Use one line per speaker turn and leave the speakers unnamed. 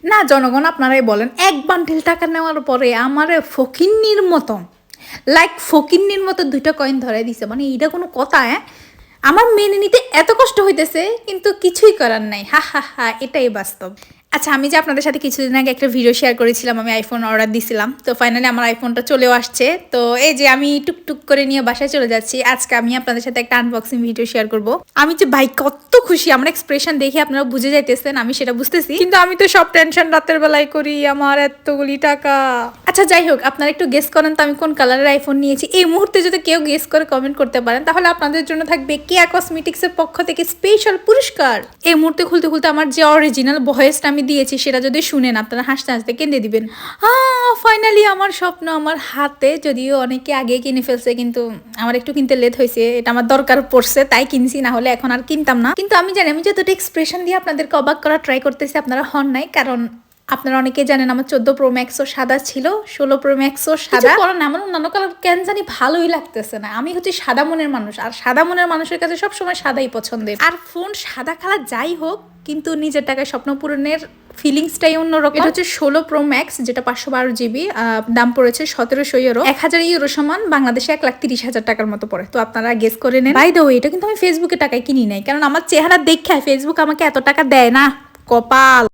না জনগণ আপনারাই বলেন, এক বান্ডিল টাকা নেওয়ার পরে আমার ফকিন্নির মতো ফকিন্নির মতো 2টা কয়েন ধরাই দিছে, মানে এইটা কোনো কথা? আমার মেনে নিতে এত কষ্ট হইতেছে, কিন্তু কিছুই করার নাই। হা হা হা, এটাই বাস্তব। আচ্ছা, আমি যে আপনাদের সাথে কিছুদিন আগে একটা ভিডিও শেয়ার করেছিলাম, আমি আইফোন অর্ডার দিছিলাম, তো ফাইনালি আমার আইফোনটা চলেও আসছে। তো এই যে আমি টুকটুক করে নিয়ে বাসায় চলে যাচ্ছি। আজকে আমি আপনাদের সাথে একটা আনবক্সিং ভিডিও শেয়ার করব। আমি যে ভাই কত খুশি, আমার এক্সপ্রেশন দেখে আপনারা বুঝে যাইতেছেন, আমি সেটা বুঝতেছি, কিন্তু আমি তো সব টেনশন রাতের বেলায় করি, আমার এতগুলি টাকা। আচ্ছা যাই হোক, আপনারা একটু গেস করেন তো আমি কোন কালারের আইফোন নিয়েছি। এই মুহূর্তে যদি কেউ গেস করে কমেন্ট করতে পারেন, তাহলে আপনাদের জন্য থাকবে কেয়া কসমেটিক্সের পক্ষ থেকে স্পেশাল পুরস্কার। এই মুহূর্তে খুলতে খুলতে আমার যে অরিজিনাল ভয়েসটা আমি দিয়েছি সেটা যদি শুনেন, আপনারা হাসতে হাসতে কেঁদে দিবেন। ফাইনালি আমার স্বপ্ন আমার হাতে, যদিও অনেকে আগে কিনে ফেলছে, কিন্তু আমার একটু কিনতে লেট হয়েছে। এটা আমার দরকার পড়ছে তাই কিনছি, না হলে এখন আর কিনতাম না। কিন্তু আমি জানি, আমি যতটা এক্সপ্রেশন দিয়ে আপনাদেরকে অবাক করা ট্রাই করতেছি, আপনারা হন নাই। কারণ আপনারা অনেকেই জানেন আমার 14 প্রো ম্যাক্সও সাদা ছিল, 16 প্রো ম্যাক্সও সাদা। কারণ আমার অন্যান্য কালার কেন জানি ভালোই লাগতেছে না। আমি হচ্ছে সাদা মনের মানুষ, আর সাদা মনের মানুষের কাছে সবসময় সাদাই পছন্দের। আর ফোন সাদা কালার যাই হোক, কিন্তু নিজের টাকায় স্বপ্ন পূরণের ফিলিংসটাই অন্যরকম। এটা হচ্ছে 16 প্রো ম্যাক্স, যেটা 512 জিবি, দাম পড়েছে 1700 ইউরো। 1000 ইউরো সমান বাংলাদেশে 1,30,000 টাকার মতো পড়ে। তো আপনারা গেস করে নেন। বাই দ্য ওয়ে, এটা কিন্তু আমি ফেসবুকে টাকায় কিনি নাই, কারণ আমার চেহারা দেখে ফেসবুক আমাকে এত টাকা দেয় না। কপাল।